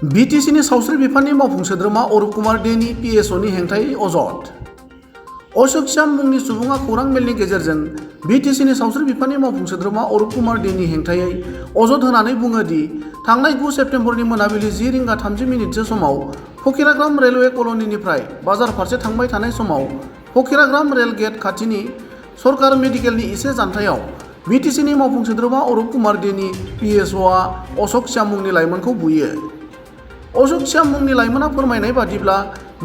BTCनि सावस्रि बिफाननि मावफुं सोद्रोमा अरुप कुमार डेनि PSOनि हेंथायै अजद। अशोक श्याम मुंनि सुबुङा खौरां मेलनि गेजेरजों BTCनि सावस्रि बिफाननि मावफुं सोद्रोमा अरुप कुमार डेनि हेंथायै अजद होनानै बुङो दि थांनाय 9 सेप्तेम्बरनि मोनाबिलि 10:30 समाव फकिराग्राम रेलवे कल'निनिफ्राय बाजार फारसे थांबाय थानाय समाव फकिराग्राम रेल गेट खाथिनि सरकार मेडिकेलनि एसे जानथायाव BTCनि मावफुं सोद्रोमा अरुप कुमार डेनि PSOआ अशोक श्याम मुंनि लाइमोनखौ बुयो। अशोक श्याम मुंनि लाइमोना फोरमायनाय बादिब्ला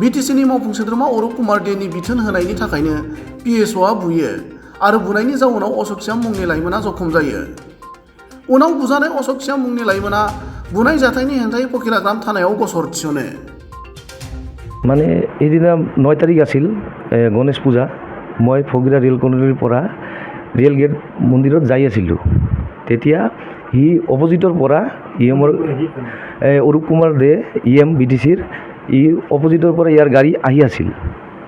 BTCनि मावफुं सोद्रोमा अरुप कुमार डेनि बिथोन होनायनि थाखायनो PSOआ बुयो आरो बुनायनि जाउनाव अशोक श्याम मुंनि लाइमोना जखम जायो। उनाव बुजानाय अशोक श्याम मुंनि लाइमोना बुनाय जाथायनि हेंथायै फकिराग्राम थानायाव गसर थिसनो। মানে এইদিনা 9 তাৰিখ আছিল গণেশ পূজা। মই ফকিৰা ৰেল কলনীৰ পৰা ৰেল গেট মন্দিৰত যাই আছিলোঁ। তেতিয়া সি অপজিটৰ পৰা EMৰ অৰুপ কুমাৰ দে EM BTCৰ অপজিটৰ পৰা ইয়াৰ গাড়ী আহি আছিল।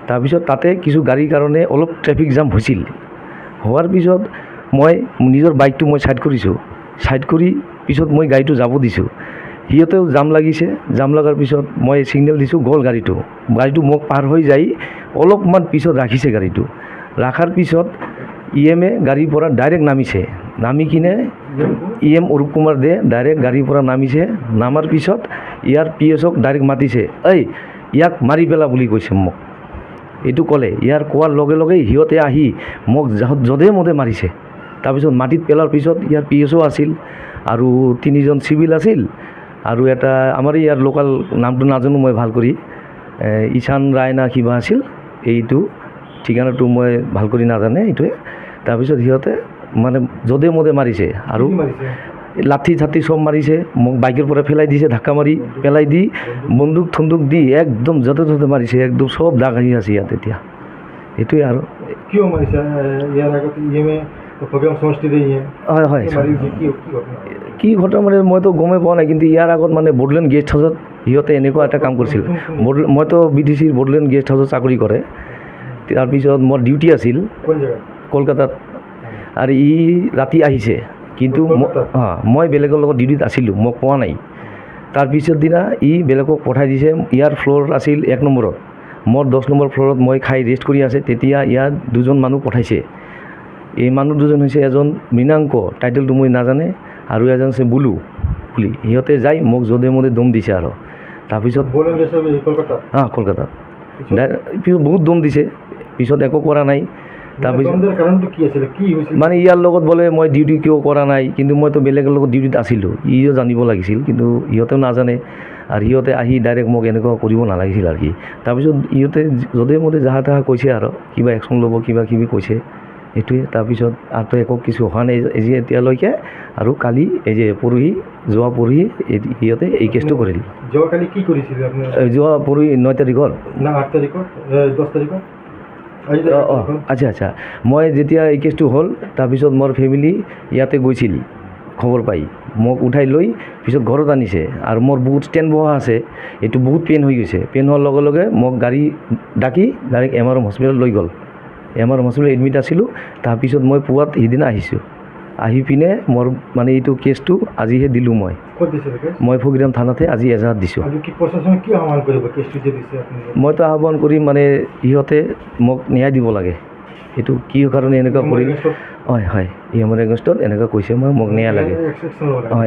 তাৰপিছত তাতে কিছু গাড়ীৰ কাৰণে অলপ ট্ৰেফিক জাম হৈছিল। হোৱাৰ পিছত মই নিজৰ বাইকটো মই ছাইড কৰিছোঁ। ছাইড কৰি পিছত মই গাড়ীটো যাব দিছোঁ। সিহঁতেও জাম লাগিছে। জাম লগাৰ পিছত মই ছিগনেল দিছোঁ, গ'ল গাড়ীটো মোক পাৰ হৈ যাই অলপমান পিছত ৰাখিছে গাড়ীটো। ৰাখাৰ পিছত EMে গাড়ীৰ পৰা ডাইৰেক্ট নামিছে। নামি কিনে EM অৰুপ কুমাৰ দে ডাইৰেক্ট গাড়ীৰ পৰা নামিছে। নামাৰ পিছত ইয়াৰ PSOক ডাইৰেক্ট মাতিছে, ইয়াক মাৰি পেলা বুলি কৈছে মোক। এইটো ক'লে। ইয়াৰ কোৱাৰ লগে লগে সিহঁতে আহি মোক যধে মধে মাৰিছে। তাৰপিছত মাটিত পেলাৰ পিছত ইয়াৰ PSO আছিল আৰু 3জন চিভিল আছিল আৰু এটা আমাৰ ইয়াৰ লোকেল নামটো নাজানো মই ভাল কৰি, ঈশান ৰায় না কিবা আছিল, এইটো ঠিকনাটো মই ভাল কৰি নাজানে এইটোৱে। তাৰপিছত সিহঁতে মানে যধে মধে মাৰিছে আৰু লাঠি চাঠি চব মাৰিছে। মোক বাইকৰ পৰা পেলাই দিছে, ধাক্কা মাৰি পেলাই দি বন্দুক থন্দুক দি একদম য'তে ত'তে মাৰিছে। একদম চব দাগ আহি আছে ইয়াত এতিয়া। এইটোৱে আৰু কিয় মাৰিছে? ইয়াৰ আগত EMে প্ৰগ্ৰাম সমষ্টিৰে হয় হয় কি ঘটনা মানে মইতো গমেই পোৱা নাই। কিন্তু ইয়াৰ আগত মানে বড়োলেণ্ড গেষ্ট হাউচত সিহঁতে এনেকুৱা এটা কাম কৰিছিল। মইতো BTCৰ বড়োলেণ্ড গেষ্ট হাউচত চাকৰি কৰে। তাৰপিছত মোৰ ডিউটি আছিল কলকাতাত আৰু ৰাতি আহিছে। কিন্তু মই বেলেগৰ লগত ডিউটিত আছিলোঁ, মোক পোৱা নাই। তাৰপিছত দিনা বেলেগক পঠাই দিছে। ইয়াৰ ফ্ল'ৰ আছিল 1 নম্বৰত, মোৰ 10 নম্বৰ ফ্ল'ৰত মই খাই ৰেষ্ট কৰি আছে। তেতিয়া ইয়াত 2জন মানুহ পঠাইছে। এই মানুহ 2জন হৈছে এজন মৃণাংক, টাইটেলটো মই নাজানে, আৰু এজন আছে বুলু বুলি। সিহঁতে যাই মোক যধে মধে দম দিছে আৰু তাৰপিছত কলকাতাত পিছত বহুত দম দিছে। পিছত একো কৰা নাই। তাৰপিছত মানে ইয়াৰ লগত বোলে মই ডিউটি কিয় কৰা নাই, কিন্তু মইতো বেলেগৰ লগত ডিউটিত আছিলোঁ। ইও জানিব লাগিছিল, কিন্তু ইহঁতেও নাজানে। আৰু সিহঁতে আহি ডাইৰেক্ট মোক এনেকুৱা কৰিব নালাগিছিল আৰু কি। তাৰপিছত ইহঁতে যধে মধে যাহা তাহা কৈছে আৰু কিবা একশ্যন ল'ব কিবা কিবি কৈছে। এইটোৱে। তাৰপিছত আৰু একো কিছু হোৱা নাই এতিয়ালৈকে। আৰু কালি যোৱা পৰহি সিহঁতে এই কেছটো কৰিল। যোৱাকালি কি কৰিছিল আপুনি? যোৱা পৰহি 9 তাৰিখত না 8 তাৰিখত 10 তাৰিখত? আচ্ছা। মই যেতিয়া এই কেছটো হ'ল, তাৰপিছত মোৰ ফেমিলি ইয়াতে গৈছিল খবৰ পাই। মোক উঠাই লৈ পিছত ঘৰত আনিছে আৰু মোৰ বহুত ষ্টেণ্ড বহা আছে। এইটো বহুত পেইন হৈ গৈছে। পেইন হোৱাৰ লগে লগে মোক গাড়ী ডাকি ডাইৰেক্ট MRM হস্পিটেলত লৈ গ'ল। MRM হস্পিটেলত এডমিট আছিলোঁ। তাৰপিছত মই পুৱাত সিদিনা আহিছোঁ। আহি পিনে মোৰ মানে এইটো কেছটো আজিহে দিলোঁ মই ফকিৰাম থানাতে আজি এজাহাত দিছোঁ। মইতো আহ্বান কৰিম মানে ইহঁতে মোক ন্যায় দিব লাগে। এইটো কি কাৰণে এনেকুৱা কৰিল? হয় EMৰ এগেইনষ্টত এনেকুৱা কৈছে। মোক ন্যায় লাগে,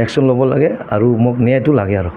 একশ্যন ল'ব লাগে আৰু মোক ন্যায়টো লাগে আৰু